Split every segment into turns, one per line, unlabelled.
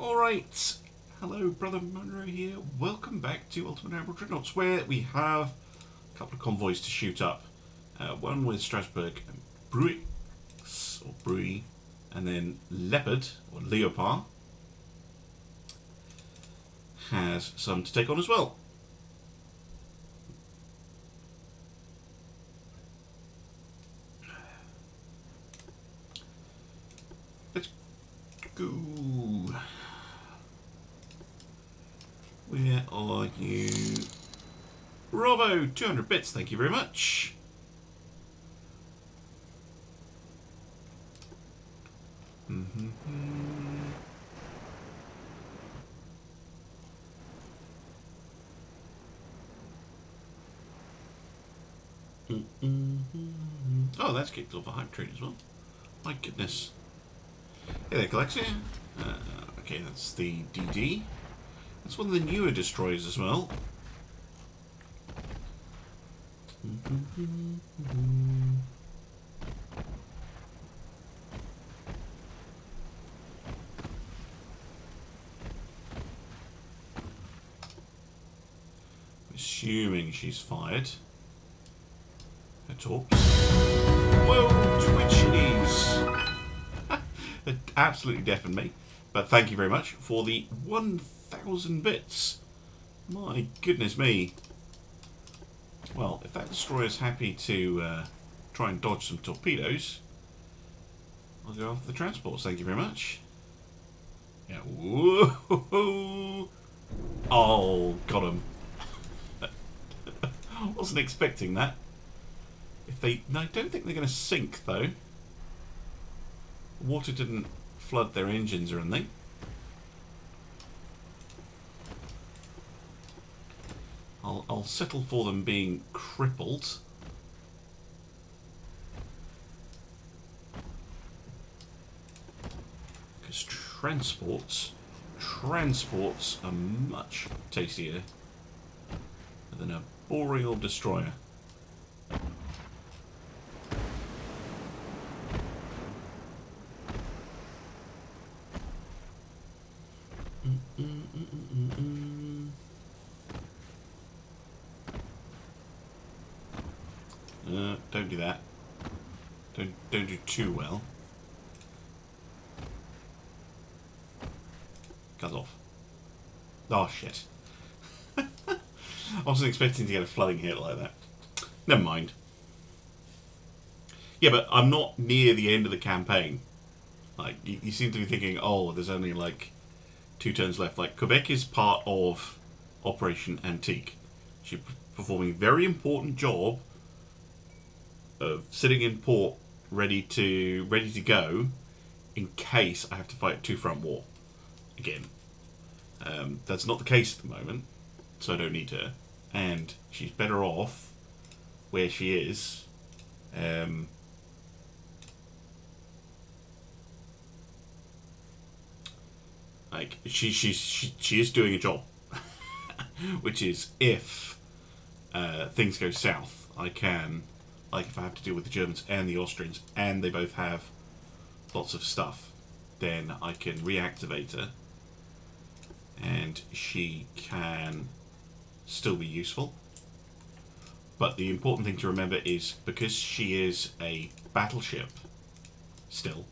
Alright, hello Brother Monroe here. Welcome back to Ultimate Admiral Dreadnoughts, where we have a couple of convoys to shoot up. One with Strasbourg and Bruix, or Bruy, and then Leopard, or Leopard, has some to take on as well. Let's go. Where are you? Robo, 200 bits, thank you very much. Oh, that's kicked off a hype train as well. My goodness. Hey there, Galaxia. Okay, that's the DD. That's one of the newer destroyers as well. Assuming she's fired. Her torps. Whoa, Twitchyknees! That absolutely deafened me. But thank you very much for the 1,000 bits. My goodness me. Well, if that destroyer's happy to try and dodge some torpedoes, I'll go after the transports. Thank you very much. Yeah. Whoa! Oh, got him. Wasn't expecting that. If they, no, I don't think they're going to sink though. Water didn't flood their engines or anything. I'll settle for them being crippled. Because transports are much tastier than a boreal destroyer. Don't do that. Don't do too well. Cut off. Oh shit. I wasn't expecting to get a flooding hit like that. Never mind. Yeah, but I'm not near the end of the campaign. Like, you seem to be thinking, oh, there's only like 2 turns left. Like, Quebec is part of Operation Antique. She's performing a very important job of sitting in port, ready to go, in case I have to fight a 2-front war again. That's not the case at the moment, so I don't need her, and she's better off where she is. Like she is doing a job, which is if things go south, I can. Like if I have to deal with the Germans and the Austrians, and they both have lots of stuff, then I can reactivate her, and she can still be useful. But the important thing to remember is, because she is a battleship still,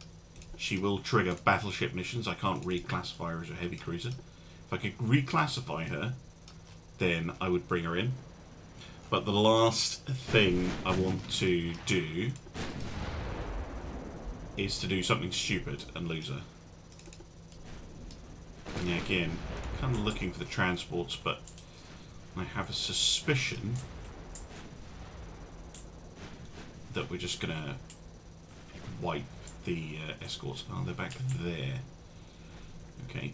she will trigger battleship missions. I can't reclassify her as a heavy cruiser. If I could reclassify her, then I would bring her in. But the last thing I want to do is to do something stupid and lose her. And yeah, again, kind of looking for the transports, but I have a suspicion that we're just going to wipe the escorts. Oh, they're back there. Okay.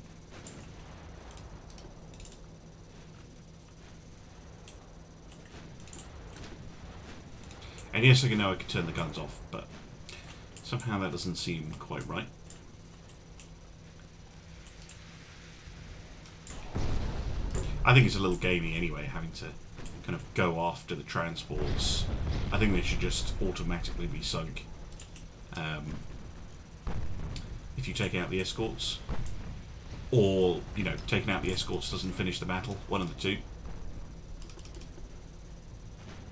And yes, I know I can turn the guns off, but somehow that doesn't seem quite right. I think it's a little gamey anyway, having to kind of go after the transports. I think they should just automatically be sunk. If you take out the escorts. or, you know, taking out the escorts doesn't finish the battle. One of the two.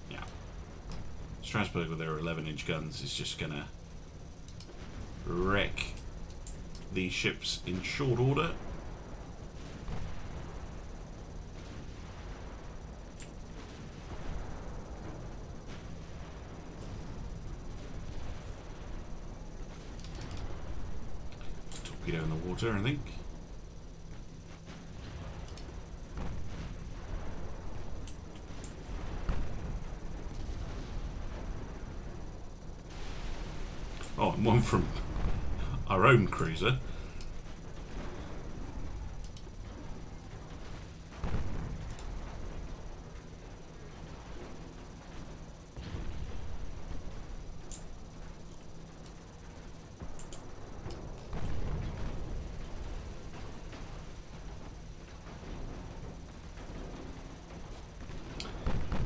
Yeah. Strasbourg with their 11-inch guns is just gonna wreck these ships in short order. Torpedo in the water, I think. Oh, and one from our own cruiser.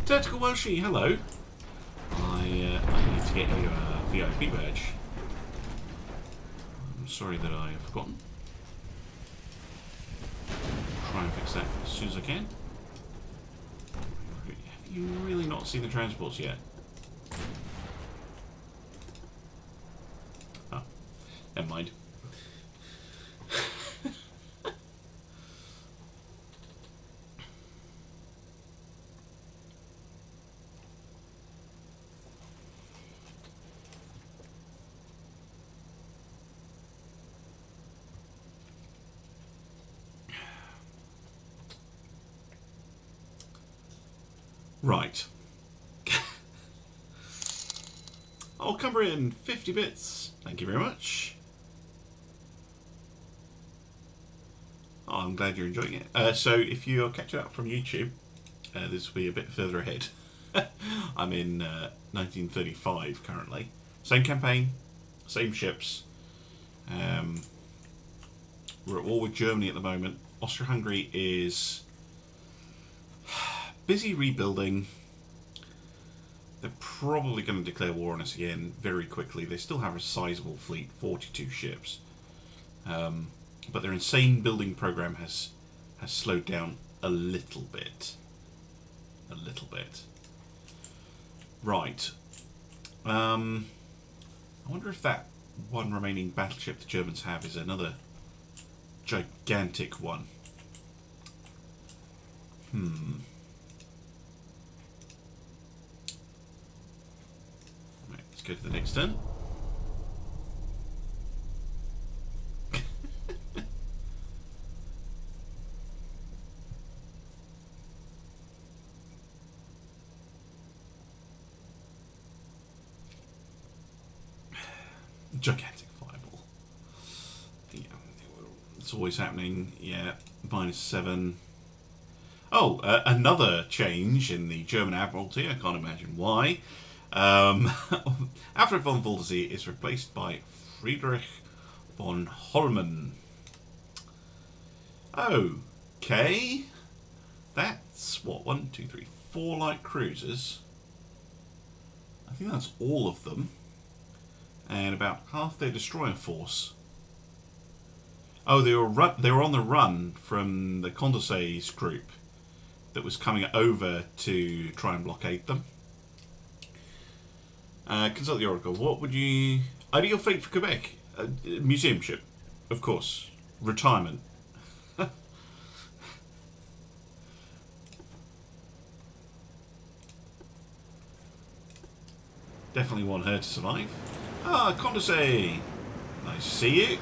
Tactical Welshy, hello. I need to get you a VIP badge. I'm sorry that I have forgotten. Try and fix that as soon as I can. Have you really not seen the transports yet? Oh, never mind. Right. I'll cover it in 50 bits. Thank you very much. Oh, I'm glad you're enjoying it. So if you're catching up from YouTube, this will be a bit further ahead. I'm in 1935 currently. Same campaign, same ships. We're at war with Germany at the moment. Austria-Hungary is busy rebuilding. They're probably going to declare war on us again very quickly. They still have a sizable fleet, 42 ships. But their insane building program has slowed down a little bit. A little bit. Right. I wonder if that one remaining battleship the Germans have is another gigantic one. Right, let's go to the next turn. Gigantic fireball. Yeah, it's always happening. Yeah, -7. Oh, another change in the German Admiralty. I can't imagine why. Alfred von Waldersee is replaced by Friedrich von Holmen. Okay. That's what, 1, 2, 3, 4 light cruisers. I think that's all of them. And about half their destroyer force. Oh, they were on the run from the Condorcet's group that was coming over to try and blockade them. Consult the Oracle. What would you... Ideal fate for Quebec? Museum ship, of course. Retirement. Definitely want her to survive. Ah, Condorcet! Nice to see you.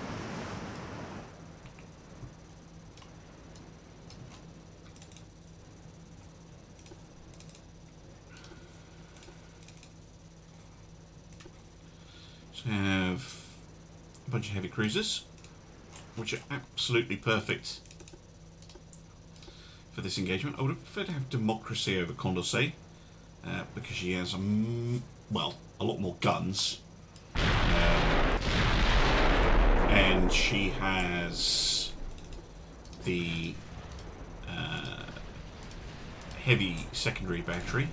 So we have a bunch of heavy cruisers, which are absolutely perfect for this engagement. I would prefer to have Democracy over Condorcet, because she has, well, a lot more guns. And she has the heavy secondary battery.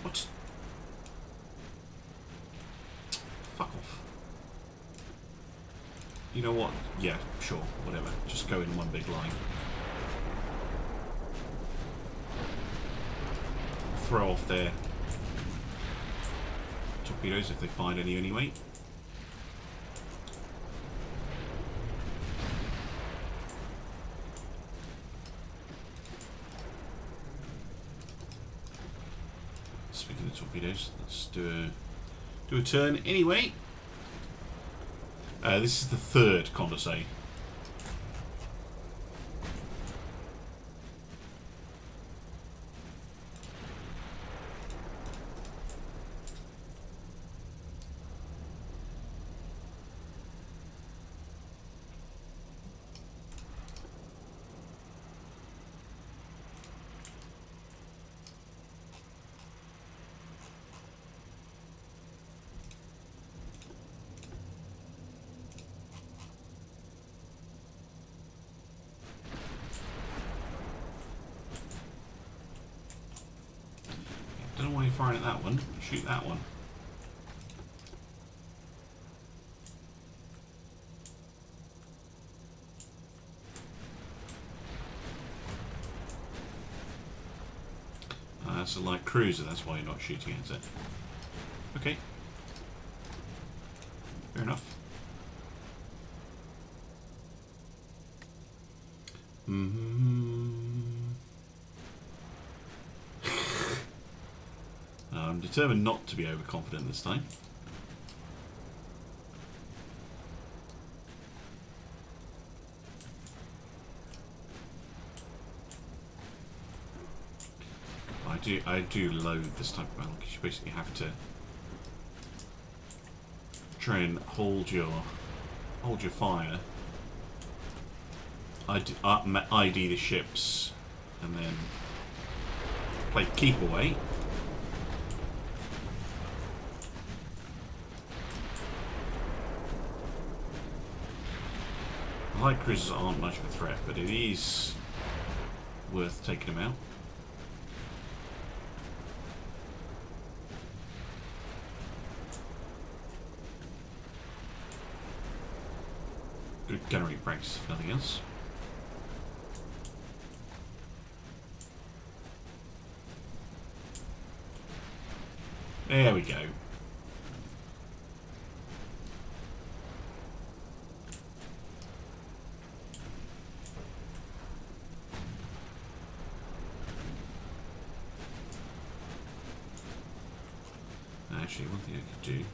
What? Fuck off. You know what? Yeah, sure, whatever. Just go in one big line. Throw off their torpedoes if they find any anyway. Speaking of torpedoes, let's do a turn anyway. This is the third condensate. Don't know why you're firing at that one. Shoot that one. That's a light cruiser, that's why you're not shooting at it. Okay. Fair enough. I'm determined not to be overconfident this time. I do loathe this type of battle because you basically have to try and hold your fire, ID the ships, and then play keep away. Light cruisers aren't much of a threat, but it is worth taking them out. Good gunnery practice, if nothing else. There we go. Actually, one thing I could do,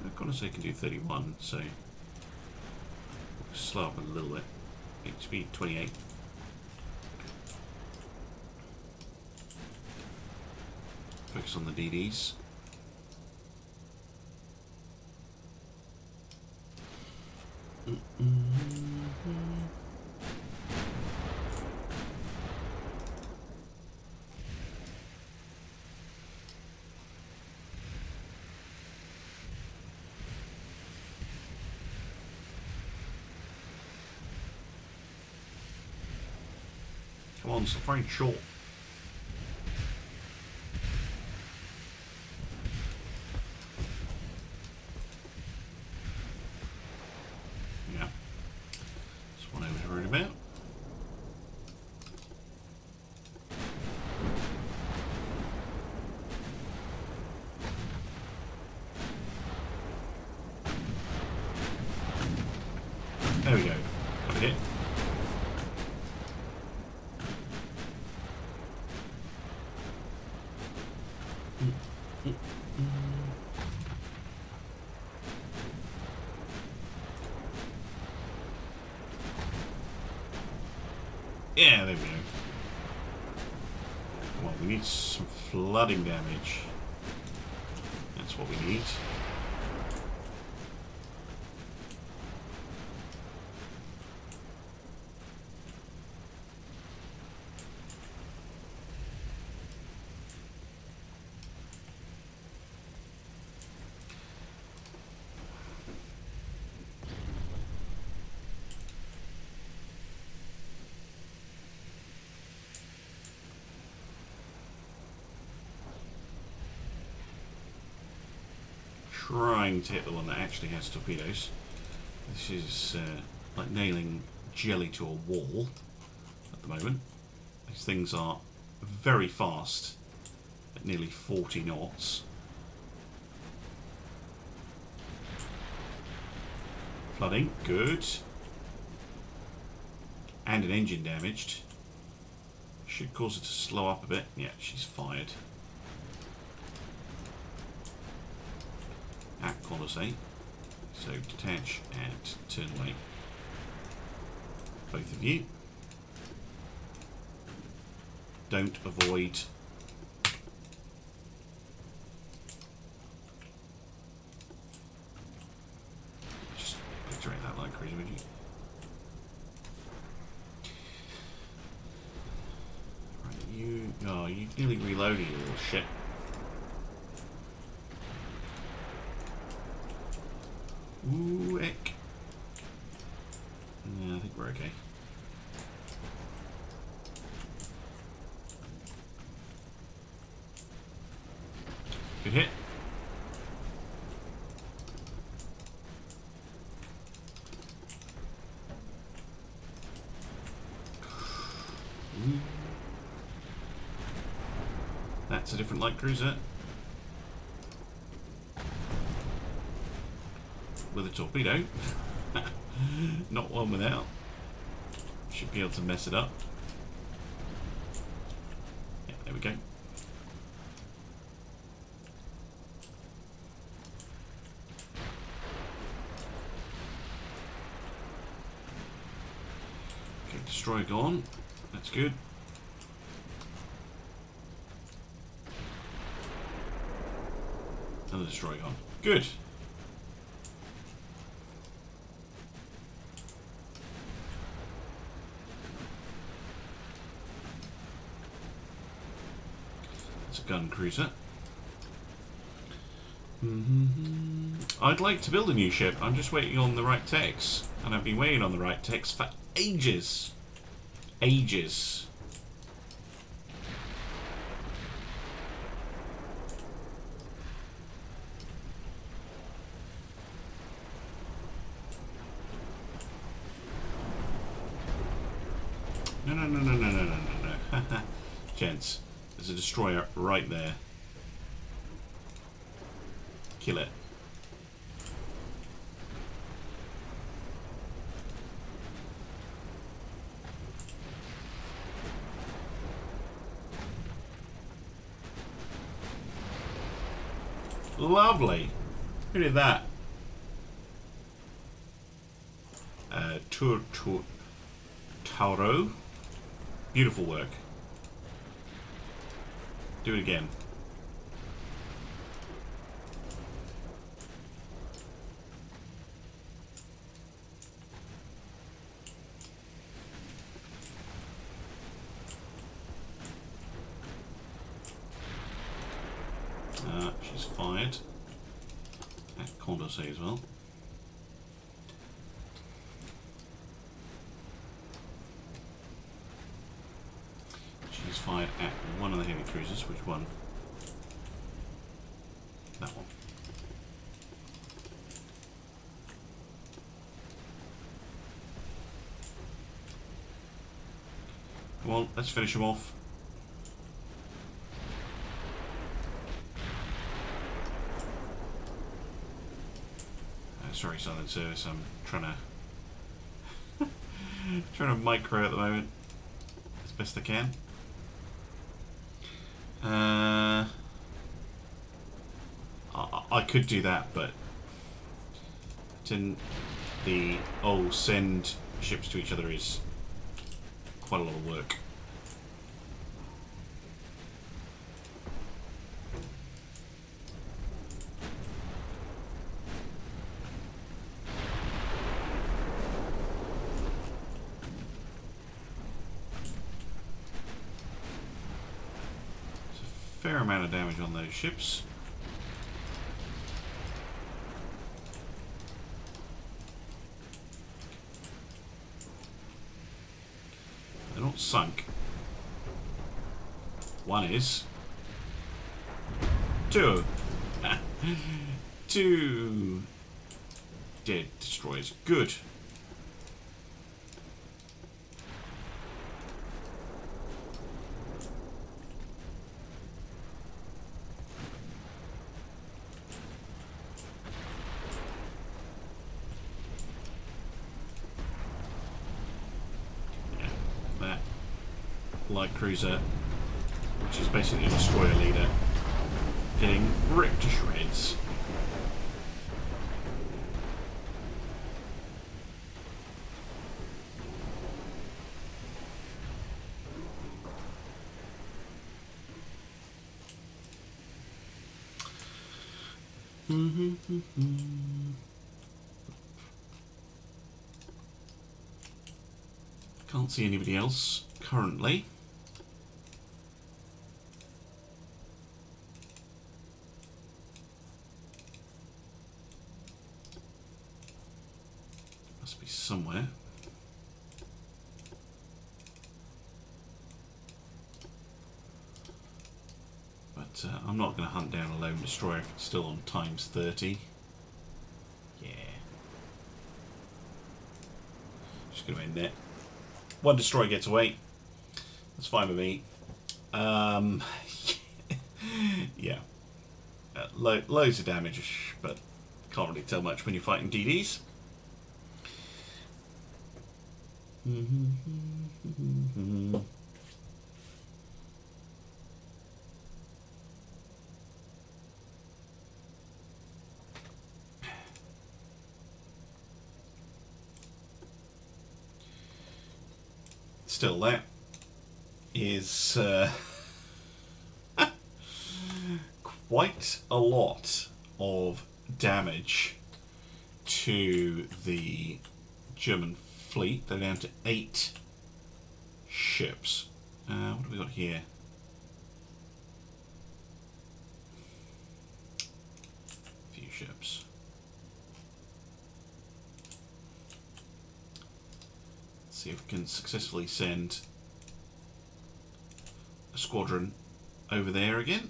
I've got to say I can do 31, so slow up a little bit. Speed 28. Focus on the DDs. Come on, stop firing short. Yeah. That's what I was worried about. There we go. Got a hit. Yeah, there we go. Well, we need some flooding damage. That's what we need. trying to hit the one that actually has torpedoes. This is like nailing jelly to a wall at the moment. These things are very fast at nearly 40 knots. Flooding, good. And an engine damaged. Should cause it to slow up a bit. Yeah, she's fired. At Colossae. So detach and turn away. Both of you. Don't avoid. Just obliterate that light cruiser, would you? Oh, you nearly reloaded, you little shit. Ooh, heck. Yeah, I think we're okay. Good hit. Ooh. That's a different light cruiser. With a torpedo. Not one without. Should be able to mess it up. Yeah, there we go. Okay, destroyer gone. That's good. Another destroyer gone. Good. It's a gun cruiser. I'd like to build a new ship. I'm just waiting on the right techs. And I've been waiting on the right techs for ages. Ages. No. Gents, there's a destroyer right there. Kill it. Lovely. Who did that? Tauro. Beautiful work. Do it again. She's fired. At Condorcet as well. She's fired at one of the heavy cruisers. Which one? That one. Come on, let's finish them off. Sorry, Southern Service. I'm trying to micro at the moment as best I can. I could do that, but the send ships to each other is quite a lot of work. Fair amount of damage on those ships. They're not sunk. One is. Two. 2 dead destroyers. Good. Yeah, that light cruiser, which is basically a destroyer leader, getting ripped to shreds. Can't see anybody else currently. Must be somewhere. But I'm not going to hunt down a lone destroyer if it's still on times 30. Yeah. Just going to end it. One destroyer gets away. That's fine with me. Yeah. Loads of damage, but can't really tell much when you're fighting DDs. Still, that is quite a lot of damage to the German fleet. They're down to 8 ships. What have we got here? A few ships. See if we can successfully send a squadron over there again.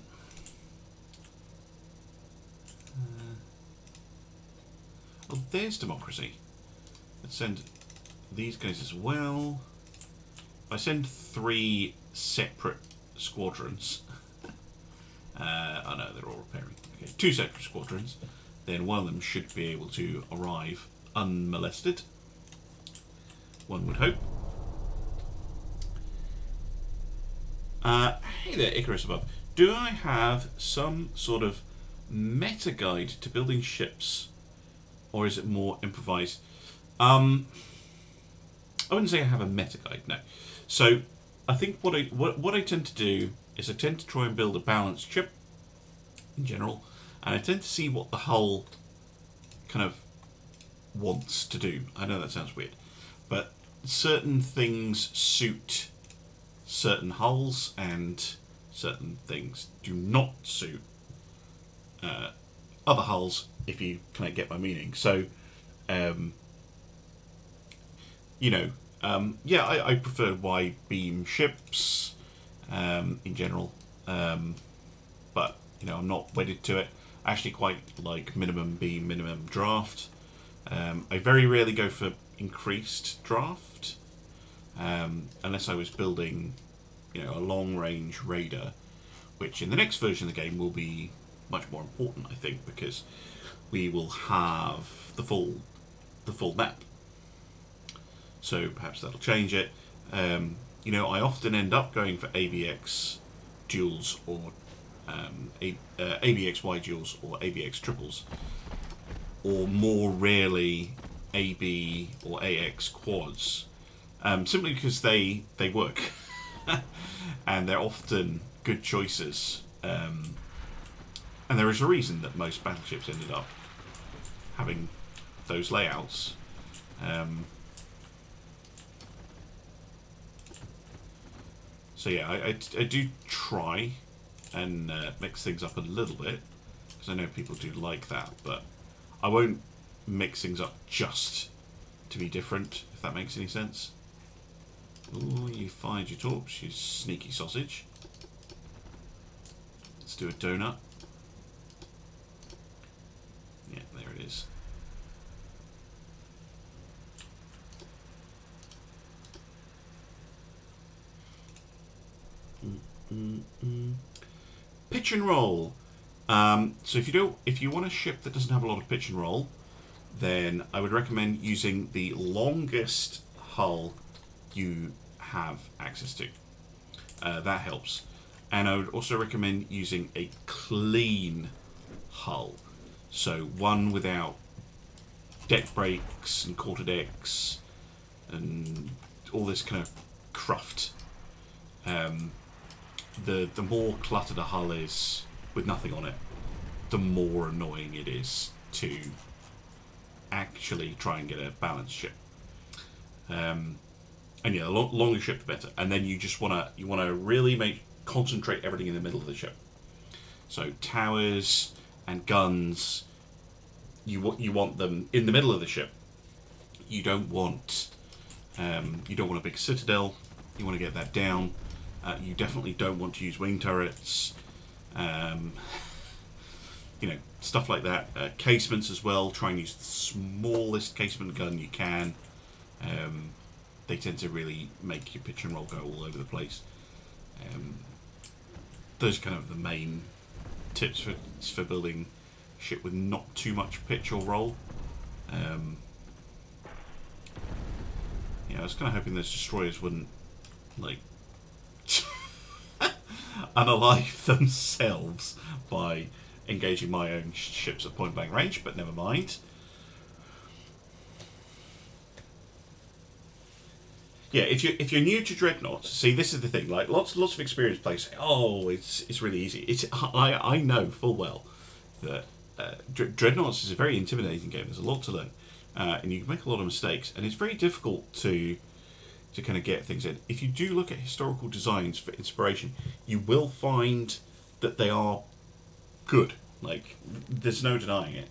Oh, there's democracy. Let's send these guys as well. If I send 3 separate squadrons. Oh no, they're all repairing. Okay, 2 separate squadrons. Then one of them should be able to arrive unmolested. One would hope. Hey there, Icarus above. Do I have some sort of meta guide to building ships, or is it more improvised? I wouldn't say I have a meta guide. No. So I think what I tend to do is I tend to try and build a balanced ship in general, and I tend to see what the hull kind of wants to do. I know that sounds weird, but certain things suit certain hulls and certain things do not suit other hulls, if you kind of get my meaning. So you know, yeah, I prefer wide beam ships in general, but you know, I'm not wedded to it. I actually quite like minimum beam, minimum draft. I very rarely go for increased draft, unless I was building, you know, a long-range raider, which in the next version of the game will be much more important, I think, because we will have the full map. So perhaps that'll change it. You know, I often end up going for ABX duels or ABXY duels or ABX triples, or more rarely AB or AX quads, simply because they work and they're often good choices, and there is a reason that most battleships ended up having those layouts. So yeah, I do try and mix things up a little bit, because I know people do like that, but I won't mix things up just to be different, if that makes any sense. Ooh, you fired your torps, you sneaky sausage. Let's do a donut. Yeah, there it is. Pitch and roll. So if you want a ship that doesn't have a lot of pitch and roll, then I would recommend using the longest hull you have access to. That helps. And I would also recommend using a clean hull. So one without deck breaks and quarter decks and all this kind of cruft. The more cluttered a hull is with nothing on it, the more annoying it is to actually try and get a balanced ship. And yeah, the longer ship the better. And then you just wanna really concentrate everything in the middle of the ship. So towers and guns, you want them in the middle of the ship. You don't want a big citadel. You want to get that down. You definitely don't want to use wing turrets. You know, stuff like that. Casements as well. Try and use the smallest casement gun you can. They tend to really make your pitch and roll go all over the place. Those are kind of the main tips for building ship with not too much pitch or roll. Yeah, I was kind of hoping those destroyers wouldn't, like, unalive themselves by engaging my own ships at point blank range, but never mind. Yeah, if you're new to Dreadnoughts, see, this is the thing. Like, lots of experienced players say, "Oh, it's really easy." I know full well that Dreadnoughts is a very intimidating game. There's a lot to learn, and you can make a lot of mistakes, and it's very difficult to kind of get things in. If you do look at historical designs for inspiration, you will find that they are good. Like, there's no denying it.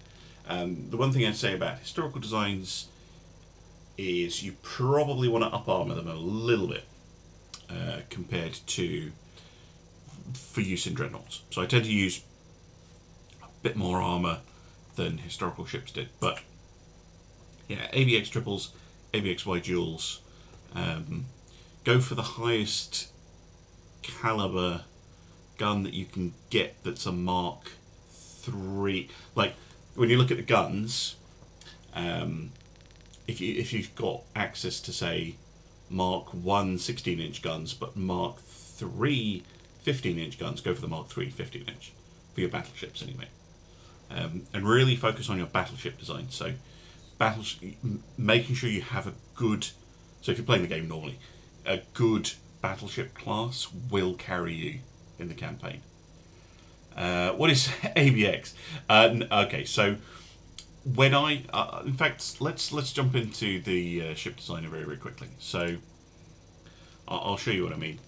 The one thing I'd say about historical designs is you probably want to up armor them a little bit compared to for use in Dreadnoughts. So I tend to use a bit more armor than historical ships did. But yeah, AVX triples, AVXY duals, go for the highest caliber gun that you can get that's a Mark III. Like, when you look at the guns, if you've got access to, say, Mark I 16-inch guns, but Mark III 15-inch guns, go for the Mark III 15-inch for your battleships anyway. And really focus on your battleship design. So, making sure you have a good. So, if you're playing the game normally, a good battleship class will carry you in the campaign. What is ABX? Okay, so. When in fact, let's jump into the ship designer very, very quickly. So, I'll show you what I mean.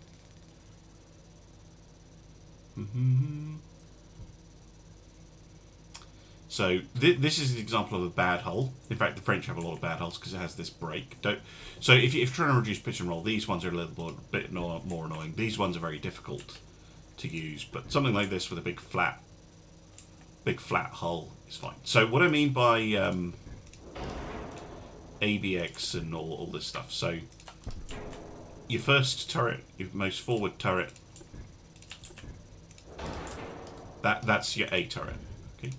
So, this is an example of a bad hull. In fact, the French have a lot of bad hulls because it has this break. So, if you're trying to reduce pitch and roll, these ones are a little bit more annoying. These ones are very difficult to use, but something like this with a big flat hull is fine. So what I mean by ABX and all this stuff. So your first turret, your most forward turret, that's your A turret. Okay.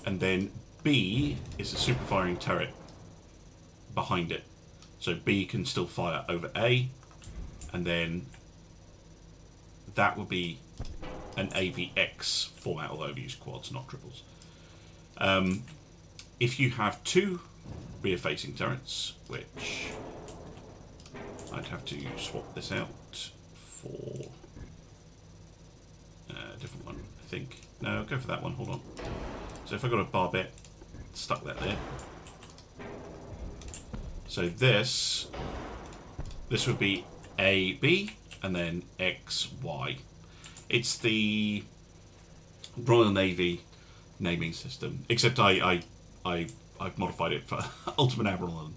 And then B is a super firing turret behind it. So B can still fire over A, and then that would be an AVX format, although we use quads, not triples. If you have two rear-facing turrets, which I'd have to swap this out for a different one, I think. No, go for that one, hold on. So if I've got a barbette, stuck that there. So this would be AB, and then XY. It's the Royal Navy naming system, except I've modified it for Ultimate Admiral. And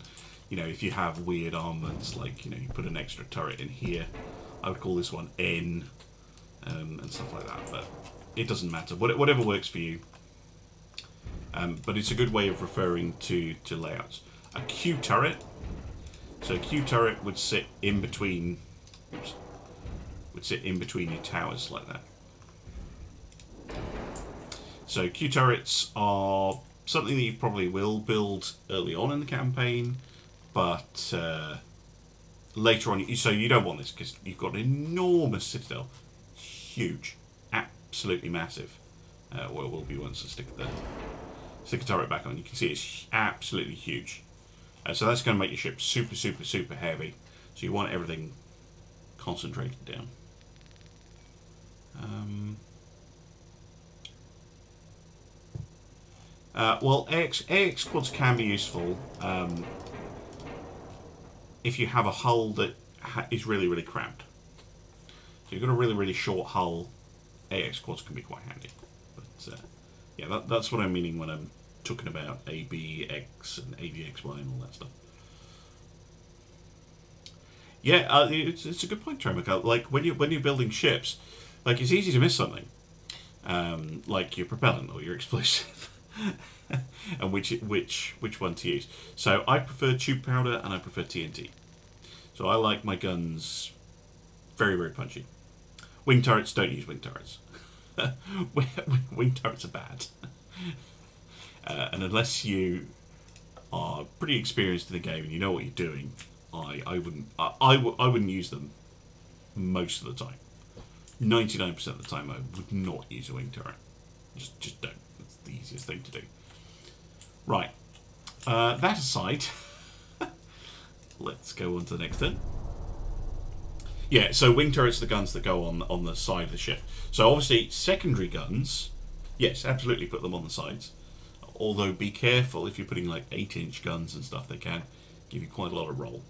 you know, if you have weird armaments, like, you know, you put an extra turret in here, I would call this one N, and stuff like that. But it doesn't matter. Whatever works for you. But it's a good way of referring to layouts. A Q turret. So a Q turret would sit in between. Oops, would sit in between your towers like that. So Q turrets are something that you probably will build early on in the campaign, but later on, so you don't want this because you've got an enormous citadel, huge, absolutely massive. Well, it will be once I stick a turret back on. You can see it's absolutely huge. So that's going to make your ship super, super, super heavy. So you want everything concentrated down. Well, AX quads can be useful if you have a hull that is really, really cramped. So you've got a really, really short hull, AX quads can be quite handy. But yeah, that's what I'm meaning when I'm talking about ABX and ABXY and all that stuff. Yeah, it's a good point, Tremaka. Like when you're building ships, like it's easy to miss something, like your propellant or your explosive, and which one to use. So I prefer tube powder and I prefer TNT. So I like my guns very, very punchy. Wing turrets, don't use wing turrets. Wing turrets are bad, and unless you are pretty experienced in the game and you know what you're doing, I wouldn't use them most of the time. 99% of the time, I would not use a wing turret. Just don't. It's the easiest thing to do. Right. That aside, let's go on to the next thing. Yeah, so wing turrets are the guns that go on the side of the ship. So obviously, secondary guns, yes, absolutely put them on the sides. Although be careful if you're putting like 8-inch guns and stuff, they can give you quite a lot of roll.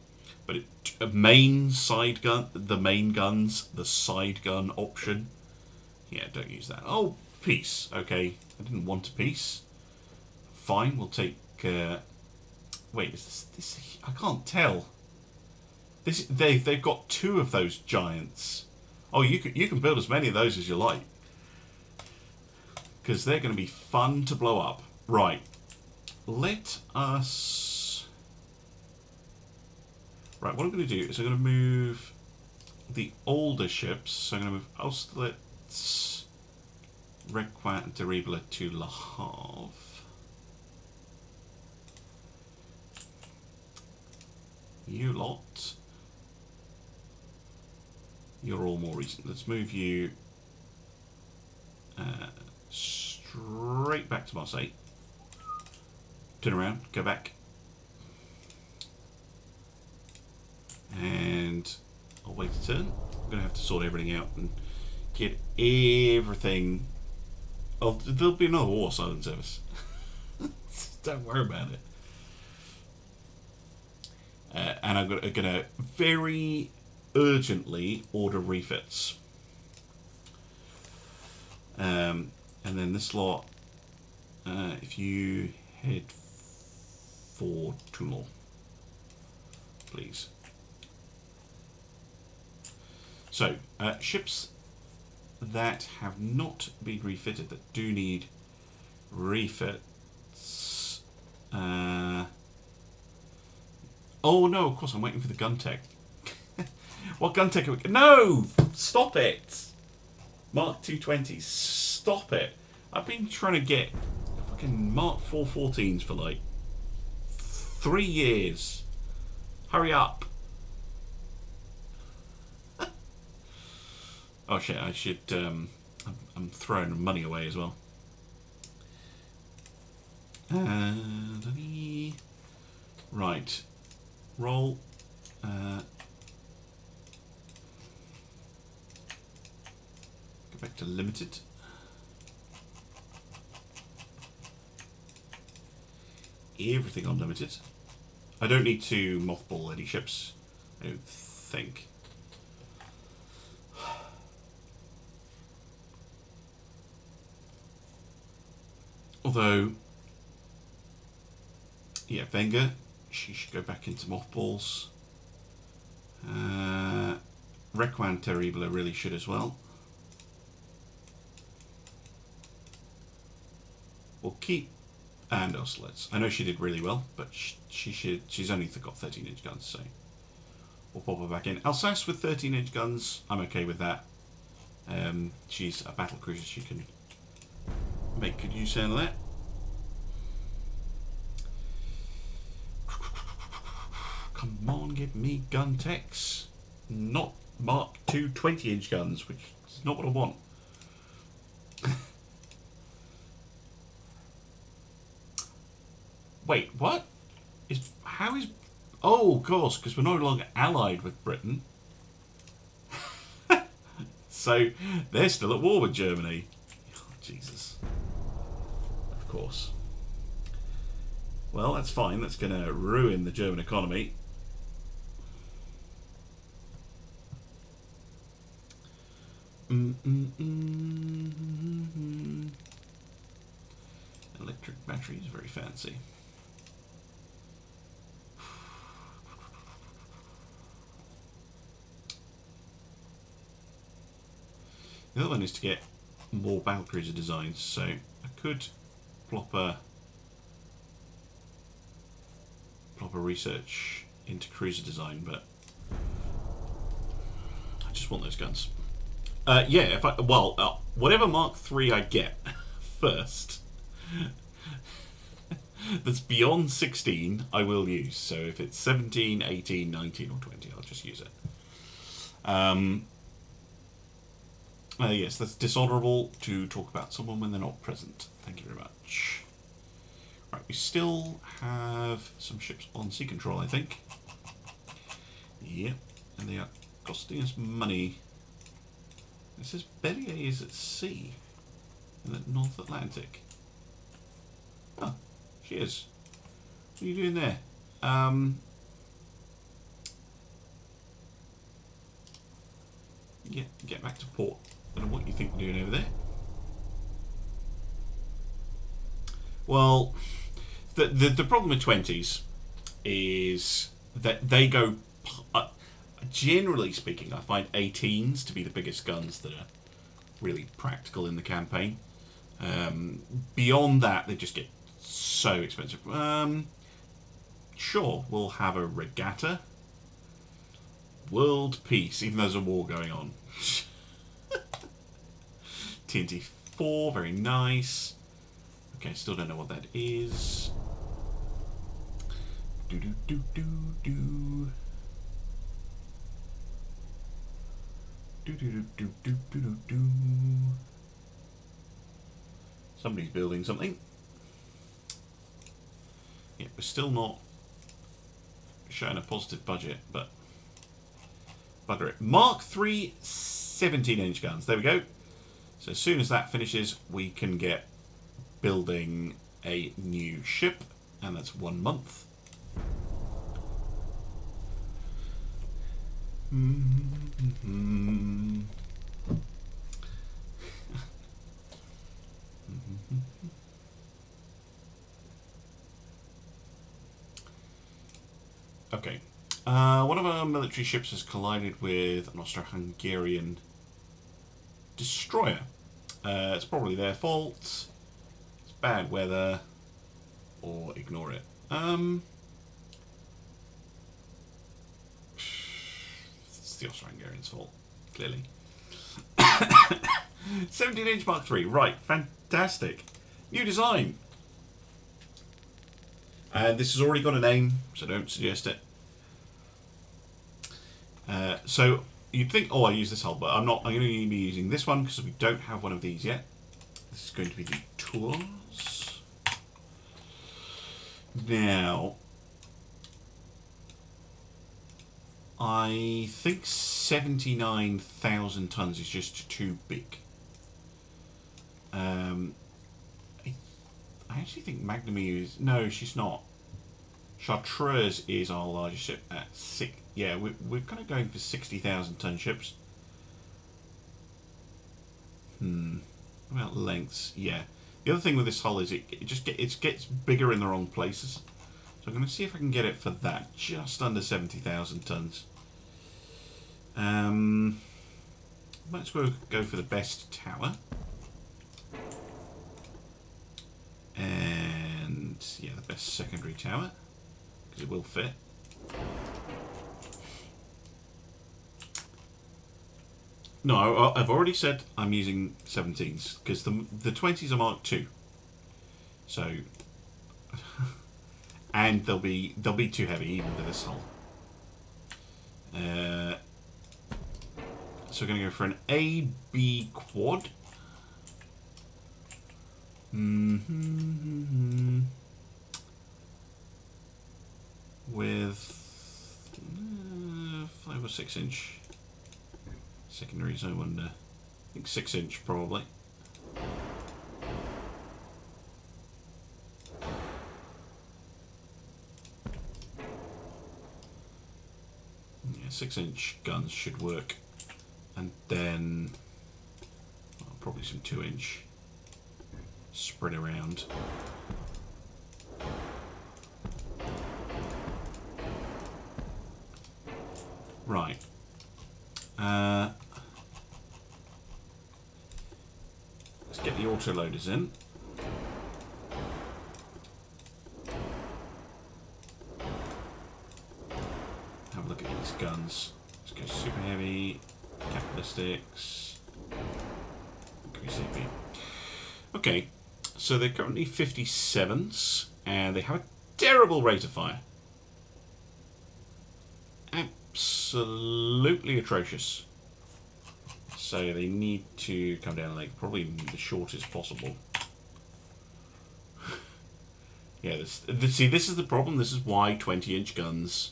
But a main side gun, the main guns, the side gun option, yeah, don't use that. Oh, piece. Okay, I didn't want a piece. Fine, we'll take. Wait, is this? I can't tell. They've got 2 of those giants. Oh, you can build as many of those as you like, because they're going to be fun to blow up. Right, let us. Right, what I'm going to do is I'm going to move the older ships. So I'm going to move Austerlitz, Requat, and Deribla to Le Havre. You lot. You're all more recent. Let's move you straight back to Marseille. Turn around, go back. And I'll wait a turn. I'm going to have to sort everything out and get everything. Oh, there'll be another war silent service. Don't worry about it. And I'm going to very urgently order refits. And then this lot, if you head for Toulon, please. So, ships that have not been refitted, that do need refits. Oh no, of course I'm waiting for the gun tech. What gun tech are we... No! Stop it! Mark 220s, stop it. I've been trying to get fucking Mark 414s for like 3 years. Hurry up. Oh shit, I should, I'm throwing money away as well. Right. Roll. Go back to limited. Everything on limited. I don't need to mothball any ships, I don't think. Although, yeah, Vendar, she should go back into mothballs. Requan Terrible really should as well. We'll keep And Austerlitz. I know she did really well, but she's only got 13-inch guns, so we'll pop her back in. Alsace with 13-inch guns, I'm okay with that. She's a battle cruiser, she can make good use out of that. Come on, give me gun techs. Not Mark II 20-inch guns, which is not what I want. Wait, what? How is... Oh, of course, because we're no longer allied with Britain. So, they're still at war with Germany. Oh, Jesus. Of course. Well, that's fine. That's going to ruin the German economy. Electric battery is very fancy. The other one is to get more battlecruiser designs, so I could plop a research into cruiser design, but I just want those guns. Yeah, if I whatever Mark III I get first, that's beyond 16, I will use. So if it's 17, 18, 19, or 20, I'll just use it. Yes, that's dishonourable to talk about someone when they're not present. Thank you very much. Right, we still have some ships on sea control, I think. Yep, and they are costing us money. It says Bellier is at sea in the North Atlantic. Oh, she is. What are you doing there? Get back to port. I don't know what you think we're doing over there. Well, the problem with 20s is that they go... generally speaking, I find 18s to be the biggest guns that are really practical in the campaign. Beyond that, they just get so expensive. Sure, we'll have a regatta. World peace, even though there's a war going on. TNT 4, very nice. Okay, still don't know what that is. Do. Somebody's building something. Yeah, we're still not showing a positive budget, but bugger it. Mark III 17-inch guns. There we go. So as soon as that finishes, we can get building a new ship, and that's 1 month. Okay. One of our military ships has collided with an Austro-Hungarian destroyer. It's probably their fault. It's bad weather. Or ignore it. It's the Austro-Hungarian's fault, clearly. 17-inch Mark III. Right, fantastic. New design. And this has already got a name, so don't suggest it. So you'd think, oh, I use this hull, but I'm not. I'm going to be using this one because we don't have one of these yet. This is going to be the Tours. Now, I think 79,000 tons is just too big. I actually think Magnamie is... No, she's not. Chartreuse is our largest ship at 6... Yeah, we're kind of going for 60,000 ton ships. What about lengths? Yeah. The other thing with this hull is it gets bigger in the wrong places. So I'm going to see if I can get it for that. Just under 70,000 tons. Let's go for the best tower. And yeah, the best secondary tower, because it will fit. No, I've already said I'm using 17s, because the 20s are Mark II. So, and they'll be too heavy even for this hull. So we're going to go for an AB quad. With 5 or 6 inch secondaries, I wonder. I think 6 inch probably. Yeah, 6 inch guns should work. And then probably some 2 inch spread around. Right. Let's get the autoloaders in. Have a look at these guns. Let's go super heavy, capitalistics, Cpt. Okay, so they're currently 57s, and they have a terrible rate of fire. Absolutely atrocious. So they need to come down like probably the shortest possible. Yeah, see, this is the problem. This is why 20-inch guns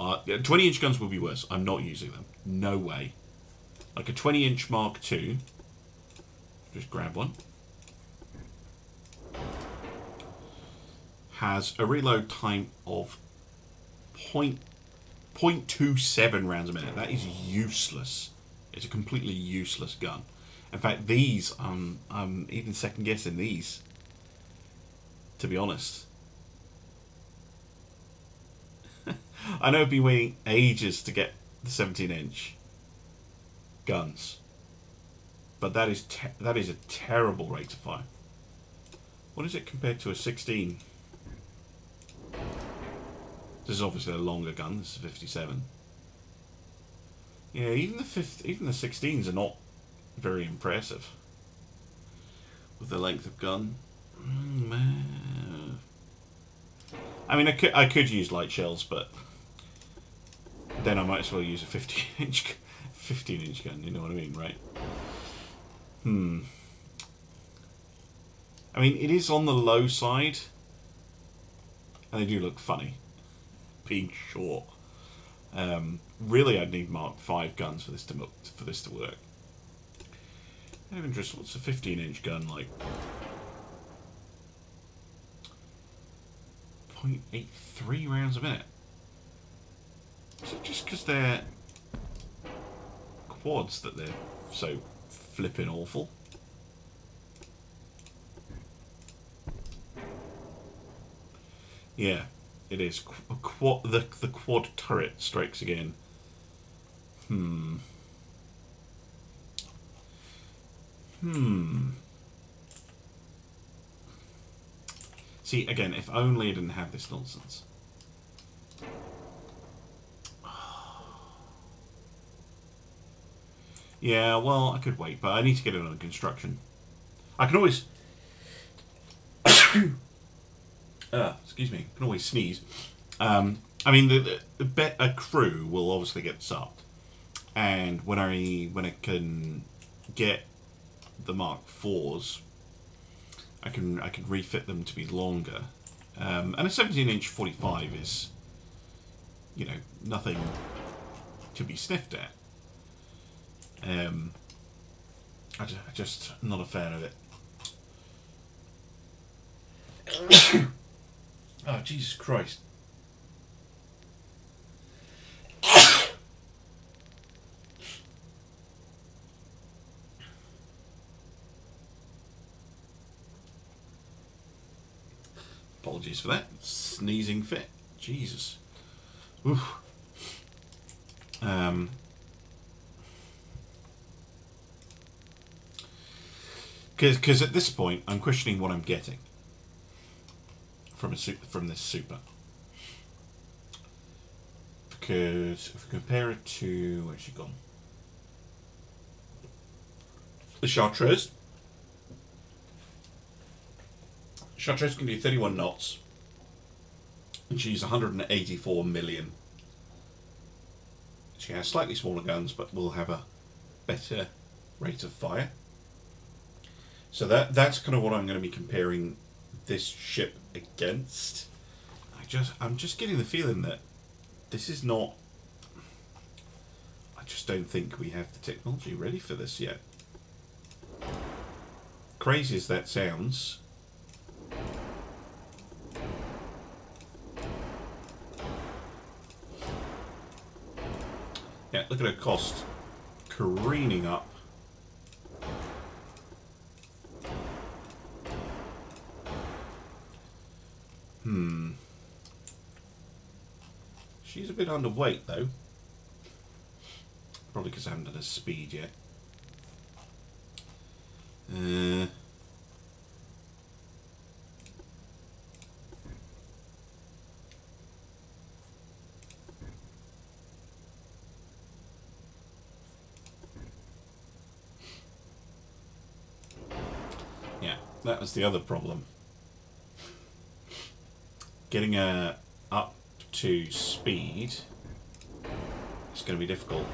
are... 20-inch guns will be worse. I'm not using them. No way. Like a 20-inch Mark II. Just grab one. Has a reload time of 0.27 rounds a minute. That is useless. It's a completely useless gun. In fact, these, I'm even second guessing these, to be honest. I know I've been waiting ages to get the 17-inch guns, but that is a terrible rate of fire. What is it compared to a 16? This is obviously a longer gun. This is a 57. Yeah, even the 16s are not very impressive with the length of gun. Man. I mean, I could use light shells, but then I might as well use a 15-inch gun. You know what I mean, right? I mean, it is on the low side, and they do look funny, being short. Really, I'd need Mark V guns for this to work. Out of interest, what's a 15-inch gun like? 0.83 rounds a minute. Is it just because they're quads that they're so flipping awful? Yeah, it is. The quad turret strikes again. See, again, if only I didn't have this nonsense. Yeah, well, I could wait, but I need to get it under construction. I can always... excuse me. I can always sneeze. I mean, a crew will obviously get subbed. And when I can get the Mark IVs, I can refit them to be longer. And a 17-inch 45 is, you know, nothing to be sniffed at. I'm just not a fan of it. Oh, Jesus Christ. Apologies for that. Sneezing fit. Jesus. Oof. Because at this point, I'm questioning what I'm getting. from this super. Because if we compare it to, where's she gone? The Chartreuse. Chartreuse can do 31 knots. And she's 184 million. She has slightly smaller guns, but will have a better rate of fire. So that's kind of what I'm going to be comparing this ship against. I'm just getting the feeling that this is not... I just don't think we have the technology ready for this yet. Crazy as that sounds... Yeah, look at her cost careening up. She's a bit underweight though. Probably because I haven't done her speed yet. Yeah, that was the other problem. Getting her up to speed is going to be difficult.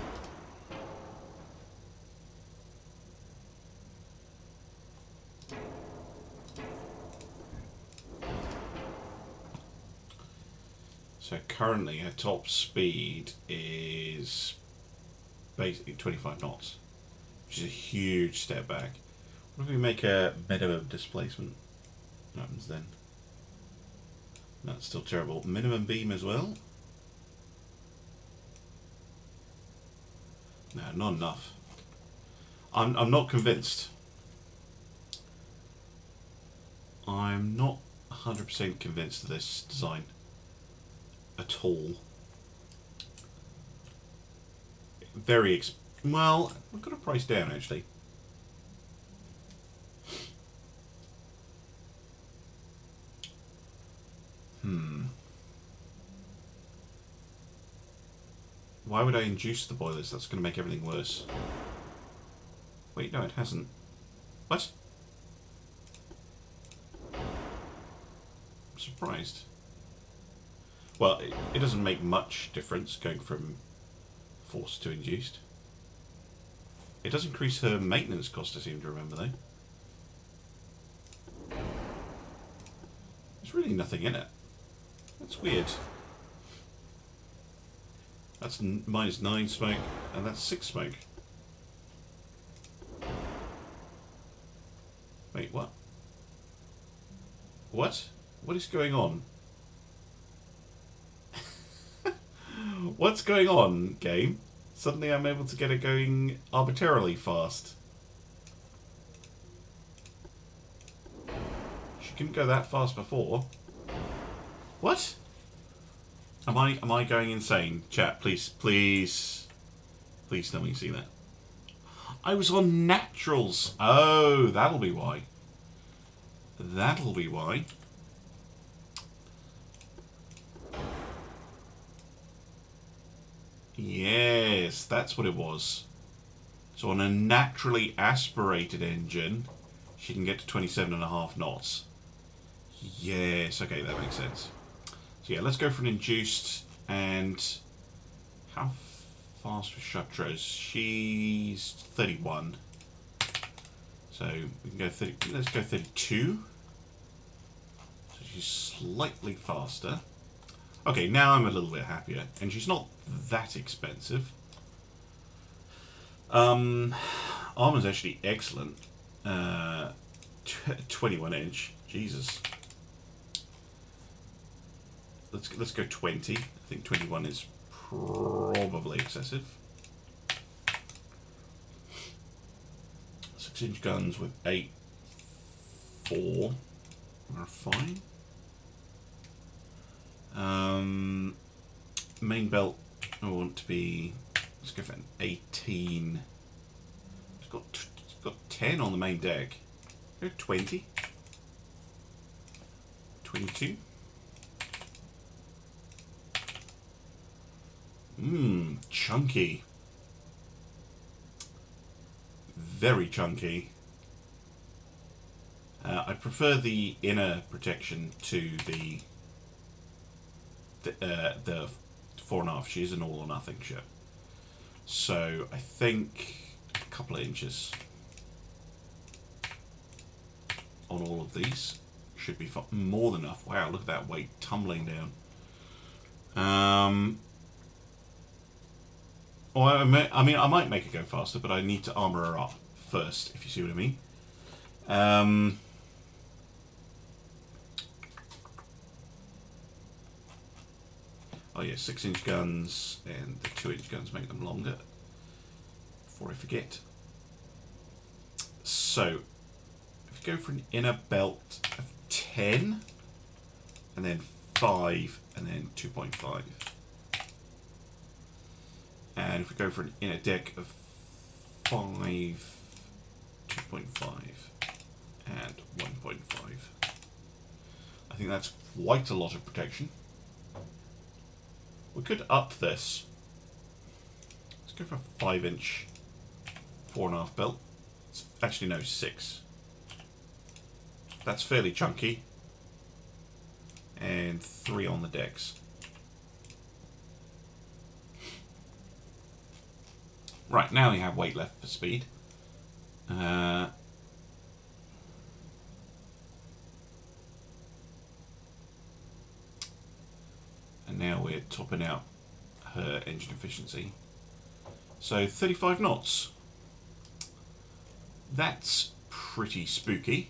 So currently her top speed is basically 25 knots, which is a huge step back. What if we make a minimum displacement? What happens then? That's still terrible. Minimum beam as well? No, not enough. I'm not convinced. I'm not 100% convinced of this design at all. Well, we've got a price down actually. Why would I induce the boilers? That's going to make everything worse. Wait, no, it hasn't. What? I'm surprised. Well, it doesn't make much difference going from forced to induced. It does increase her maintenance cost, I seem to remember, though. There's really nothing in it. That's weird. That's -9 smoke, and that's 6 smoke. Wait, what? What? What is going on? What's going on, game? Suddenly I'm able to get it going arbitrarily fast. She couldn't go that fast before. What? Am I going insane? Chat, please tell me you see that. I was on naturals. Oh, that'll be why. That'll be why. Yes, that's what it was. So on a naturally aspirated engine, she can get to 27.5 knots. Yes, okay, that makes sense. So yeah, let's go for an induced. And how fast was Chartreuse? She's 31. So we can go 30. Let's go 32. So she's slightly faster. Okay, now I'm a little bit happier, and she's not that expensive. Armor's actually excellent. 21 inch. Jesus. Let's go 20. I think 21 is probably excessive. 6-inch guns with 8.4 are fine. Main belt, I want to be. Let's go for an 18. It's got 10 on the main deck. Go 20. 22. Mmm, chunky. Very chunky. I prefer the inner protection to the 4.5. She is an all or nothing ship. So I think a couple of inches on all of these should be more than enough. Wow, look at that weight tumbling down. Well, I mean, I might make it go faster, but I need to armour her up first, if you see what I mean. Oh yeah, 6-inch guns, and the 2-inch guns make them longer. Before I forget. So, if you go for an inner belt of 10, and then 5, and then 2.5. And if we go for an inner deck of 5, 2.5, and 1.5. I think that's quite a lot of protection. We could up this. Let's go for a 5-inch 4.5 belt. It's actually no, 6. That's fairly chunky. And 3 on the decks. Right, now we have weight left for speed. And now we're topping out her engine efficiency. So 35 knots. That's pretty spooky.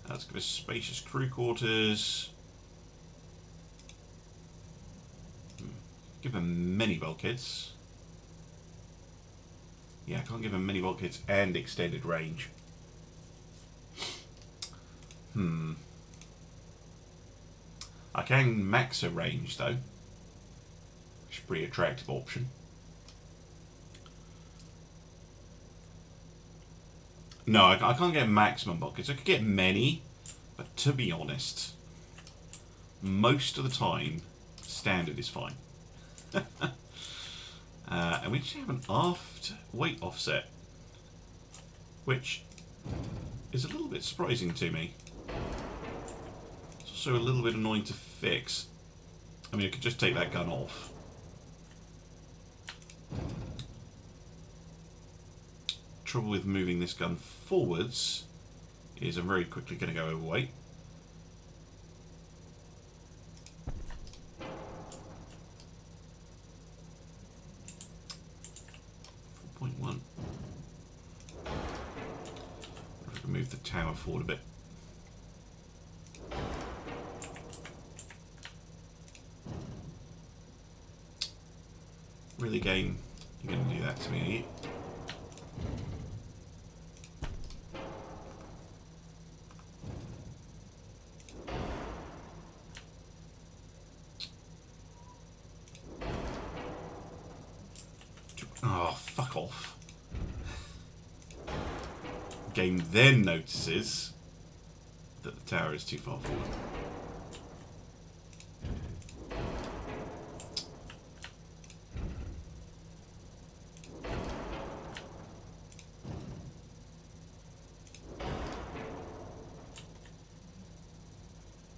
Let's give us spacious crew quarters. Give them many bulkheads. Yeah, I can't give them many bulkheads and extended range. I can max her range though, which is a pretty attractive option. No, I can't get maximum bulkheads. I could get many, but to be honest, most of the time, standard is fine. And we actually have an aft weight offset, which is a little bit surprising to me. It's also a little bit annoying to fix. I mean, I could just take that gun off. Trouble with moving this gun forwards is I'm very quickly going to go overweight. Move the tower forward a bit. Really, game, you're going to do that to me, are you? Oh, fuck off. Game then notices that the tower is too far forward.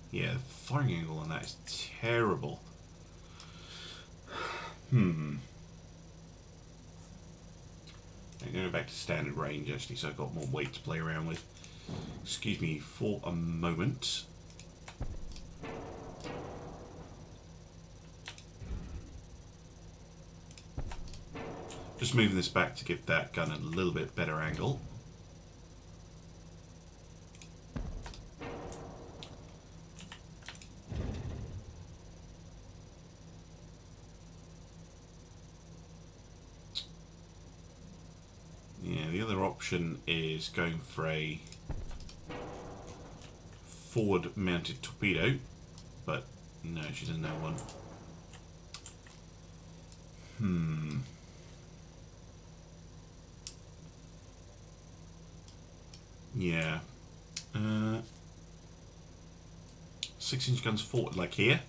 Yeah, the firing angle on that is terrible. I'm going back to standard range actually, so I've got more weight to play around with. Excuse me for a moment. Just moving this back to give that gun a little bit better angle. Option is going for a forward mounted torpedo, but no, she doesn't have one. Yeah. 6-inch guns forward, like here.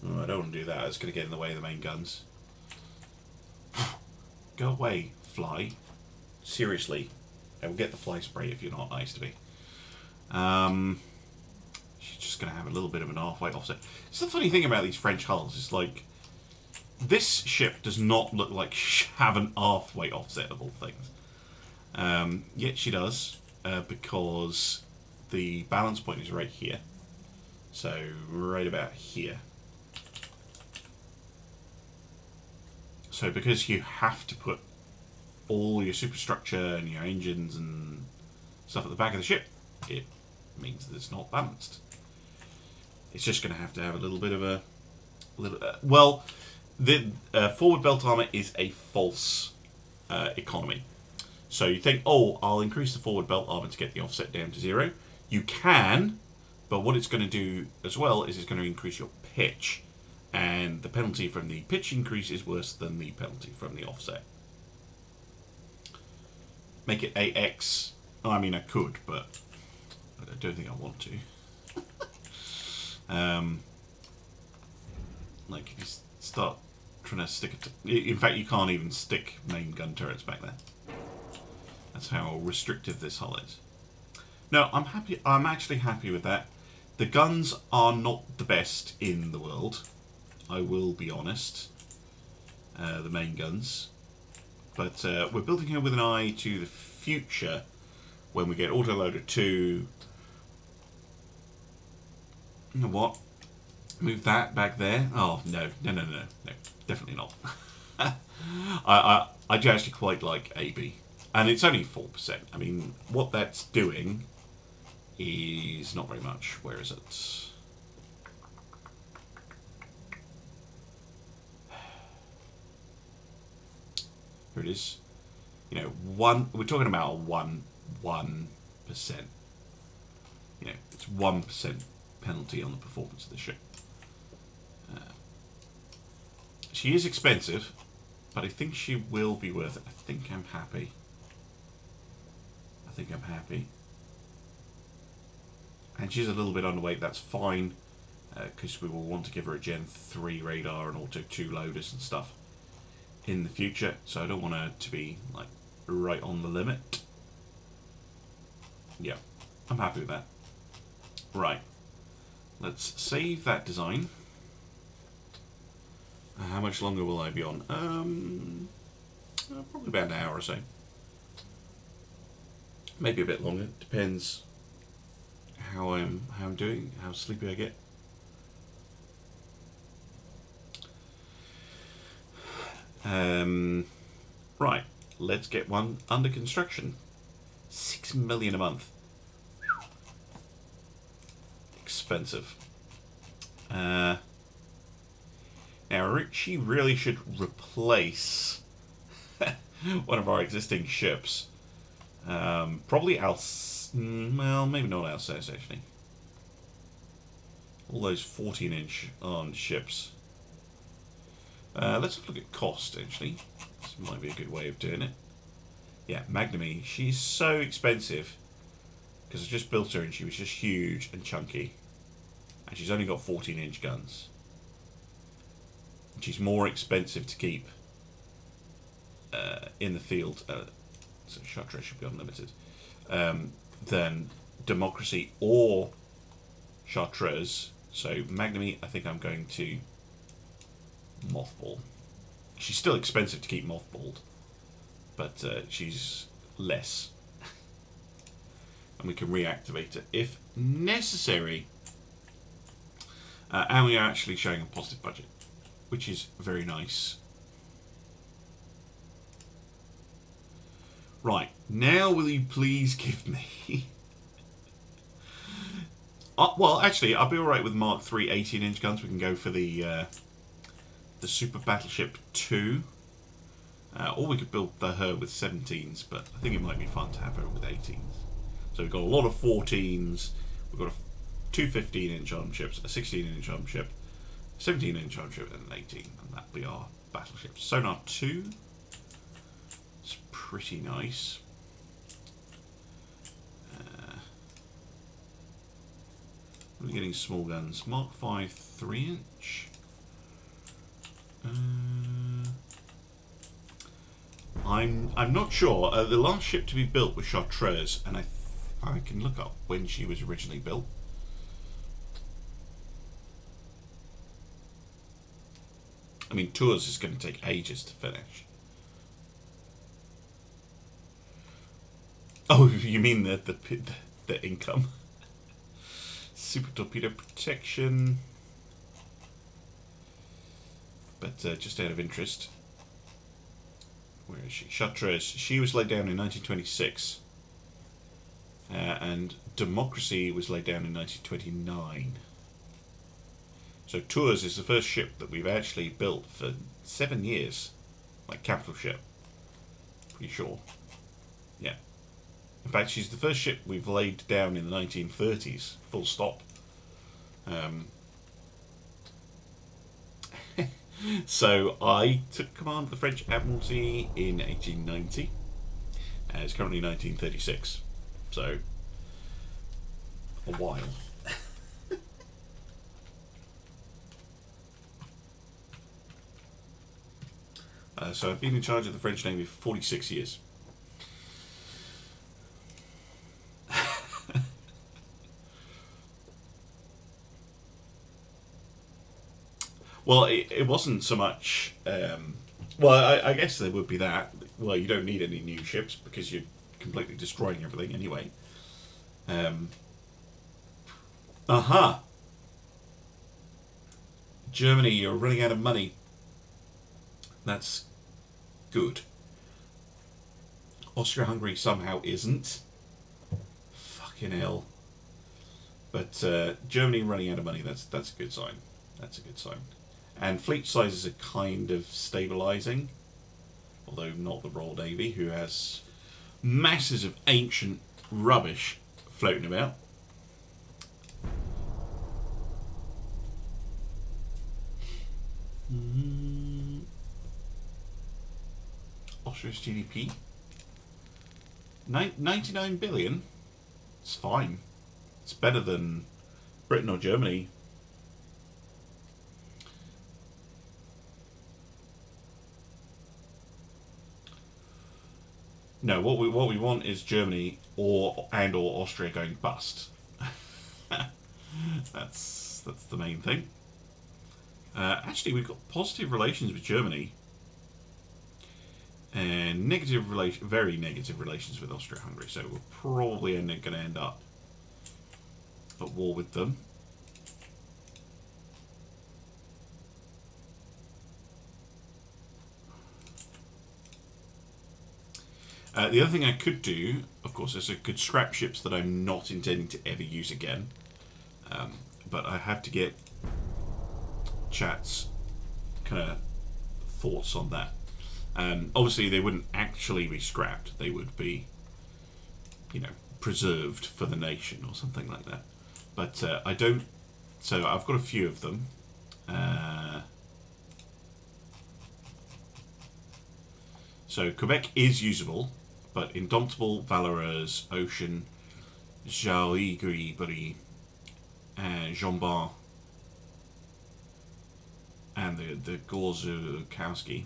Oh, I don't want to do that. It's going to get in the way of the main guns. Go away, fly. Seriously. I will get the fly spray if you're not nice to me. She's just going to have a little bit of an halfway offset. It's the funny thing about these French hulls. It's like, this ship does not look like have an halfway offset of all things. Yet she does, because the balance point is right here. So, right about here. So, because you have to put all your superstructure and your engines and stuff at the back of the ship, it means that it's not balanced. It's just going to have a little bit of a... well, the forward belt armor is a false economy. So you think, oh, I'll increase the forward belt armor to get the offset down to 0. You can, but what it's going to do as well is it's going to increase your pitch. And the penalty from the pitch increase is worse than the penalty from the offset. Make it AX. I mean, I could, but I don't think I want to. Like, if you start trying to stick it to... In fact, you can't even stick main gun turrets back there. That's how restrictive this hull is. No, I'm happy. I'm actually happy with that. The guns are not the best in the world. I will be honest. The main guns. But we're building here with an eye to the future when we get autoloader 2. You know what? Move that back there. Oh, no. No. Definitely not. I do actually quite like AB. And it's only 4%. I mean, what that's doing is not very much. Where is it? Here it is. You know, we're talking about a 1%. You know, it's 1% penalty on the performance of the ship. She is expensive, but I think she will be worth it. I think I'm happy. And she's a little bit underweight, that's fine, because we will want to give her a Gen 3 radar and Auto 2 loaders and stuff in the future, so I don't want her to be like right on the limit. Yeah, I'm happy with that. Right, let's save that design. How much longer will I be on? Probably about an hour or so. Maybe a bit longer. Depends how I'm doing, how sleepy I get. Right, let's get one under construction. 6 million a month. Expensive. Now, she really should replace one of our existing ships. Probably well, maybe not Alsace, actually. All those 14-inch armed ships. Let's look at cost, actually. This might be a good way of doing it. Yeah, Magnamy. She's so expensive because I just built her and she was just huge and chunky. And she's only got 14-inch guns. And she's more expensive to keep in the field. So Chartres should be unlimited. Than Democracy or Chartreuse. So Magnamy, I think I'm going to mothball. She's still expensive to keep mothballed, but she's less. And we can reactivate it if necessary. And we are actually showing a positive budget, which is very nice. Right, now will you please give me... well, actually, I'll be alright with Mark III 18-inch guns. We can go for the Super Battleship 2. Or we could build her with 17s, but I think it might be fun to have her with 18s. So we've got a lot of 14s. We've got two 15-inch armed ships, a 16-inch armed ship, a 17-inch armed ship, and an 18. And that'll be our battleship. Sonar 2. It's pretty nice. We're getting small guns. Mark V 3-inch. I'm not sure. The last ship to be built was Chartreuse, and I can look up when she was originally built. I mean, Tours is going to take ages to finish. Oh, you mean the income? Super torpedo protection. But just out of interest, where is she? Chartreuse. She was laid down in 1926, and Democracy was laid down in 1929. So Tours is the first ship that we've actually built for 7 years, like capital ship. Pretty sure. Yeah. In fact, she's the first ship we've laid down in the 1930s. Full stop. So I took command of the French Admiralty in 1890. It's currently 1936. So a while. So I've been in charge of the French Navy for 46 years. Well, it wasn't so much... well, I guess there would be that. Well, you don't need any new ships because you're completely destroying everything anyway. Aha! Germany, you're running out of money. That's good. Austria-Hungary somehow isn't. Fucking hell. But Germany running out of money, that's a good sign. That's a good sign. And fleet sizes are kind of stabilising. Although not the Royal Navy, who has masses of ancient rubbish floating about. Austria's GDP? 99 billion? It's fine. It's better than Britain or Germany. No, what we want is Germany or Austria going bust. That's the main thing. Actually, we've got positive relations with Germany, and very negative relations with Austria-Hungary. So we're probably going to end up at war with them. The other thing I could do, of course, is I could scrap ships that I'm not intending to ever use again. But I have to get chat's kind of thoughts on that. Obviously, they wouldn't actually be scrapped. They would be, you know, preserved for the nation or something like that. But I don't... So I've got a few of them. So Quebec is usable, but Indomitable, Valorous, Ocean, Jaoigri, Jambon, and the Gorzukowski,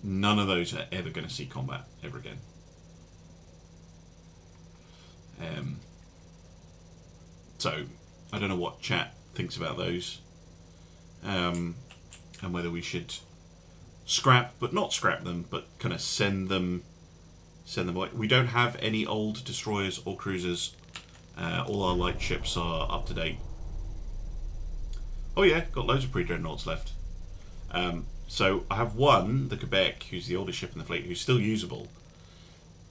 none of those are ever going to see combat ever again. So I don't know what chat thinks about those, and whether we should scrap, but not scrap them, but kind of send them away. We don't have any old destroyers or cruisers. All our light ships are up to date. Oh yeah, got loads of pre-dreadnoughts left. So I have one, the Quebec, who's the oldest ship in the fleet, who's still usable.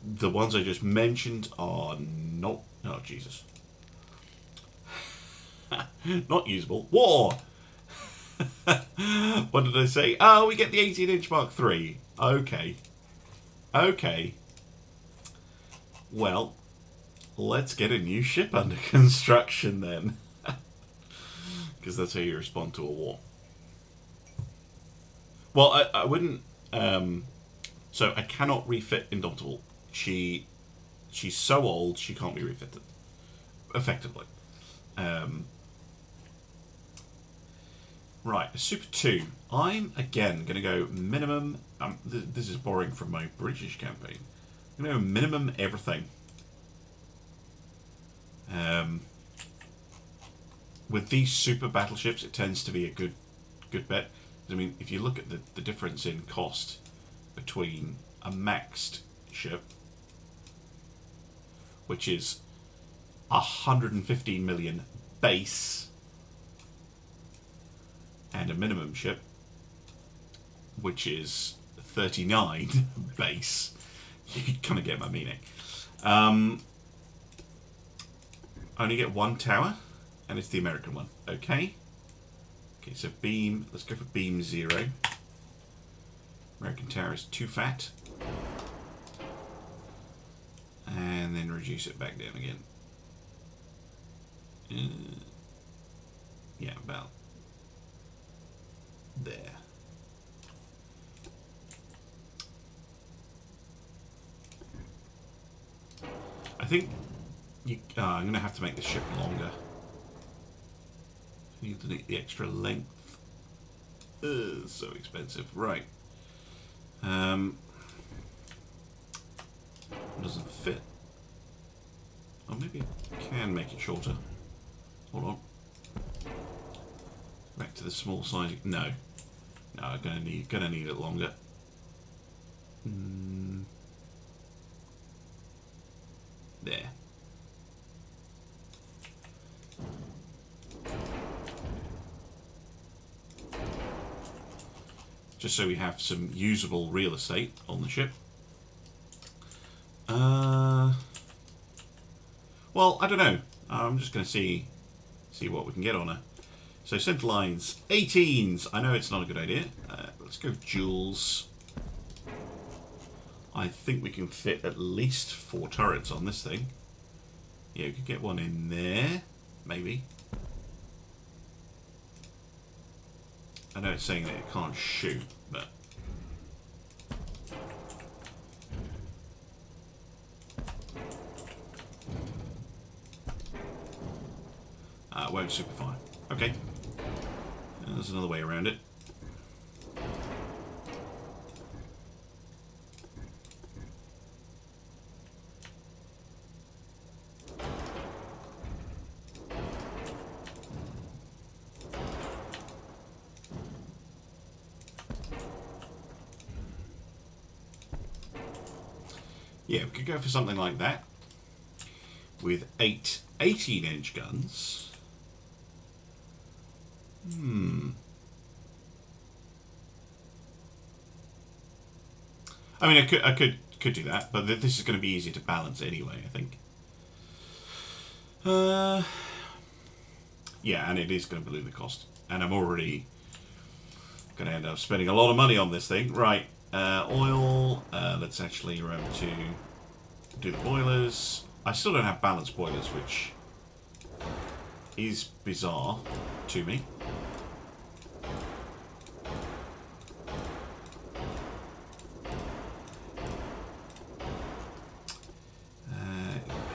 The ones I just mentioned are not... Oh, Jesus. Not usable. War! What did I say? Oh, we get the 18-inch Mark III. Okay. Okay. Well, let's get a new ship under construction then. Because that's how you respond to a war. Well, I wouldn't... so I cannot refit Indomitable. She's so old, she can't be refitted. Effectively. Right, a Super 2. I'm, again, going to go minimum... this is borrowing from my British campaign. I'm going to go minimum everything. With these super battleships, it tends to be a good bet. I mean, if you look at the difference in cost between a maxed ship, which is 115 million base, and a minimum ship, which is 39 base, you kind of get my meaning. Only get one tower, and it's the American one. Okay. Okay, so beam. Let's go for beam 0. American tower is too fat. And then reduce it back down again. Yeah, about there. I think I'm going to have to make the ship longer. I need the extra length. So expensive. Right. Doesn't fit. Or maybe I can make it shorter. Hold on. Back to the small size. No. No, I'm gonna need it longer. There. Just so we have some usable real estate on the ship. Well, I don't know. I'm just going to see what we can get on her. So center lines, 18s. I know it's not a good idea. Let's go joules. I think we can fit at least 4 turrets on this thing. Yeah, we could get one in there, maybe. I know it's saying that it can't shoot, but... it won't super fire. Okay. There's another way around it. Yeah, we could go for something like that with 8 18-inch guns. I mean, I could do that, but this is going to be easier to balance anyway, I think. Yeah, and it is going to balloon the cost, and I'm already going to end up spending a lot of money on this thing. Right, oil. Let's actually remember to do the boilers. I still don't have balanced boilers, which is bizarre to me.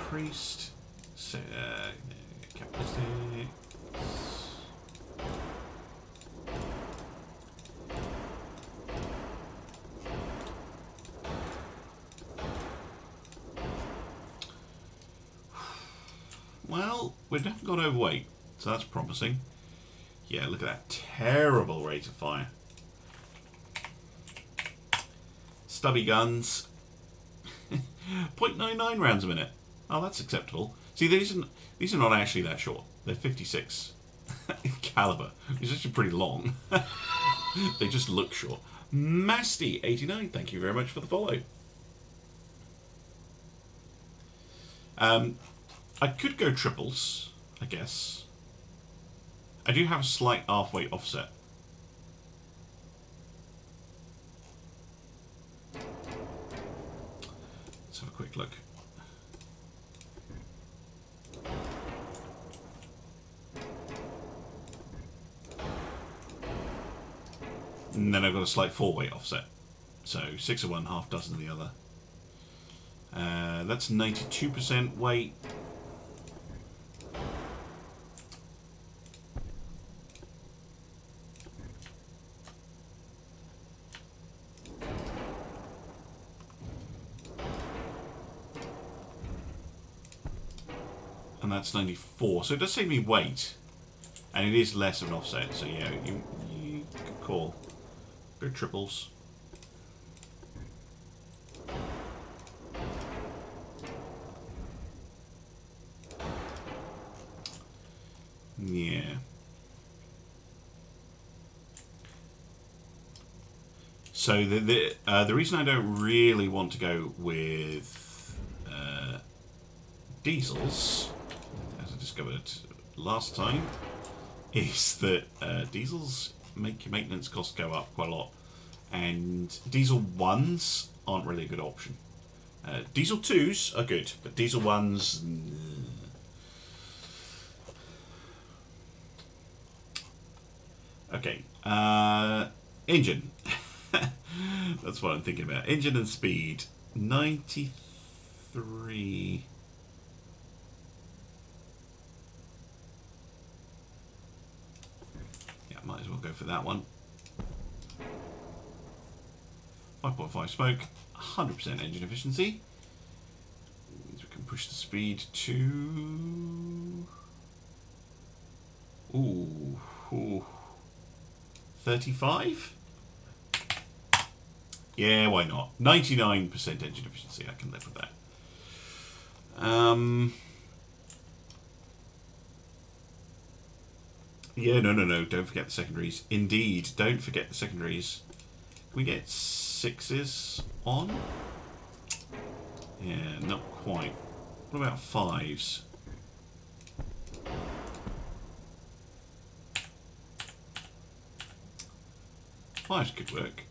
Increased capacity. Well, we've definitely got overweight, so that's promising. Yeah, look at that terrible rate of fire. Stubby guns. 0.99 rounds a minute. Oh, that's acceptable. See, these are not actually that short. They're 56 caliber. It's actually pretty long. They just look short. Masty89, thank you very much for the follow. I could go triples, I guess. I do have a slight half-weight offset. Let's have a quick look. And then I've got a slight 4-weight offset. So 6 of one, half dozen of the other. That's 92% weight. And that's 94. So it does save me weight. And it is less of an offset. So yeah, you could call. Good triples. Yeah. So the reason I don't really want to go with diesels, as I discovered last time, is that diesels make your maintenance costs go up quite a lot, and diesel 1s aren't really a good option. Diesel 2s are good, but diesel 1s... Okay, engine. That's what I'm thinking about. Engine and speed. 93. Yeah, might as well go for that one. 5.5 smoke. 100% engine efficiency. Means we can push the speed to... Ooh. 35? Yeah, why not? 99% engine efficiency, I can live with that. Yeah, no, don't forget the secondaries. Indeed, don't forget the secondaries. Can we get 6s on? Yeah, not quite. What about 5s? Fives could work.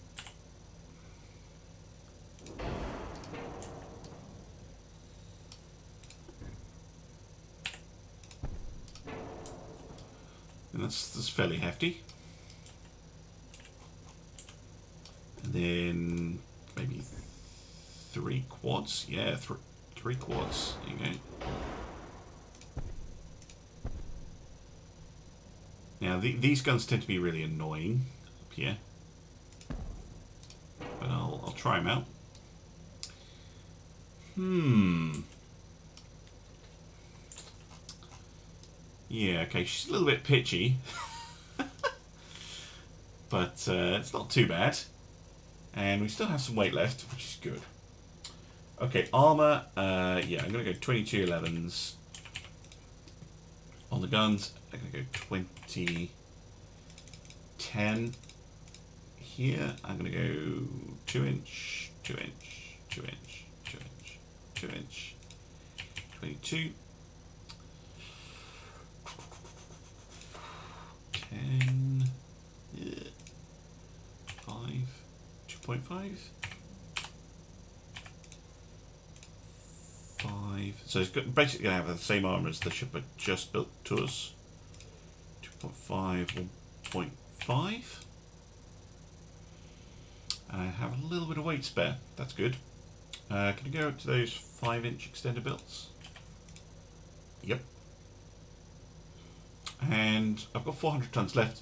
And that's fairly hefty. And then maybe 3 quads. Yeah, 3 quads. There you go. Now these guns tend to be really annoying up here. But I'll try them out. Yeah, okay, she's a little bit pitchy. But it's not too bad. And we still have some weight left, which is good. Okay, armour. Yeah, I'm going to go 22 11s. On the guns, I'm going to go 20 10. Here, I'm going to go 2 inch, 2 inch, 2 inch, 2 inch, 2 inch, 22, 10, yeah, 5, 2.5, 5. So it's basically going to have the same armour as the ship I just built to us. 2.5, 1.5. I have a little bit of weight spare. That's good. Can I go up to those 5-inch extender belts? Yep. And I've got 400 tons left,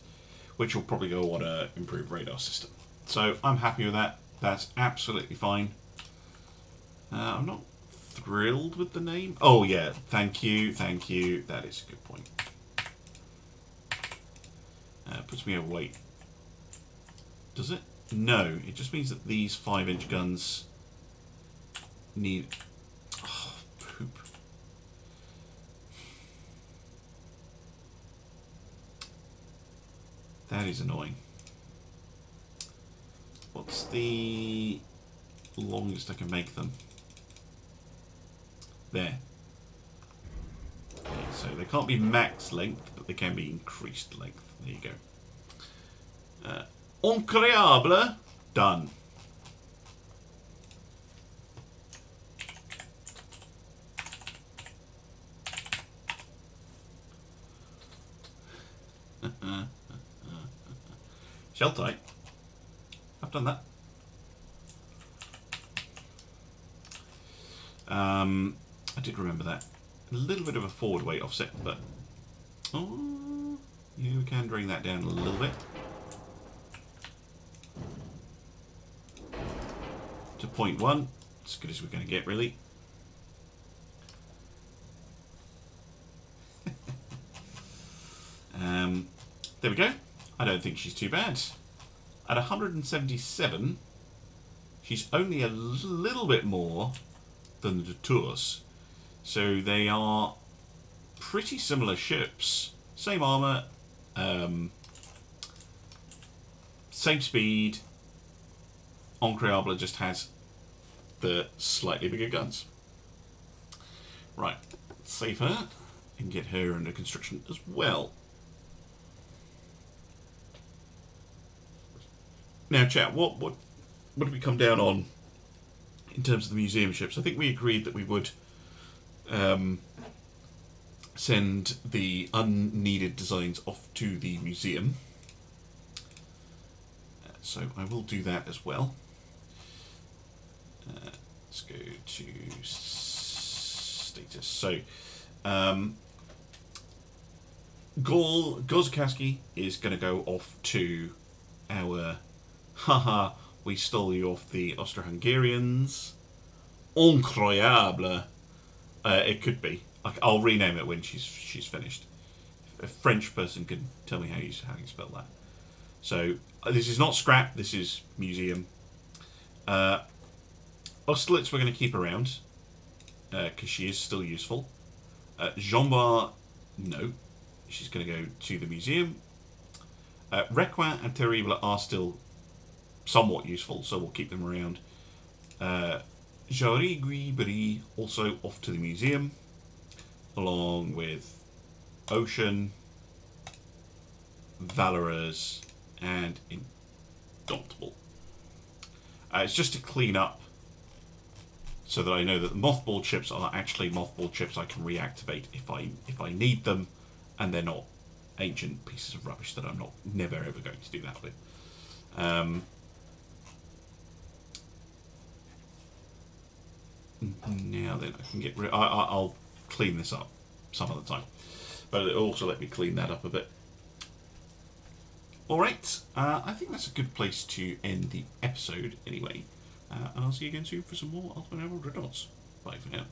which will probably go on a improved radar system. So I'm happy with that. That's absolutely fine. I'm not thrilled with the name. Oh yeah, thank you, thank you. That is a good point. Puts me overweight. Does it? No, it just means that these 5-inch guns need... Oh, poop. That is annoying. What's the longest I can make them? There. Okay, so they can't be max length, but they can be increased length. There you go. Incroyable. Done. Shell tight. I've done that. I did remember that. A little bit of a forward weight offset, but oh, yeah, we can bring that down a little bit. To 0.1, as good as we're going to get, really. there we go. I don't think she's too bad. At 177, she's only a little bit more than the Tours. So they are pretty similar ships. Same armour, same speed. Incroyable just has the slightly bigger guns. Right, save her and get her under construction as well. Now, chat, what did we come down on in terms of the museum ships? I think we agreed that we would send the unneeded designs off to the museum. So I will do that as well. Let's go to status. So, Gozkowski is going to go off to our... Haha, we stole you off the Austro-Hungarians. Incroyable. It could be. I'll rename it when she's finished. If a French person can tell me how you spell that. So this is not scrap. This is museum. Austerlitz we're going to keep around because she is still useful. Jean-Bar, no, she's going to go to the museum. Requin and Terrible are still somewhat useful, so we'll keep them around. Jarigui also off to the museum, along with Ocean, Valorous, and Indomitable. It's just to clean up, so that I know that the mothballed ships are actually mothballed ships I can reactivate if I need them, and they're not ancient pieces of rubbish that I'm never ever going to do that with. Now then, I can get rid. I'll clean this up some other time, but it'll also let me clean that up a bit. All right, I think that's a good place to end the episode anyway, and I'll see you again soon for some more Ultimate Emerald Dreadnoughts. Bye for now.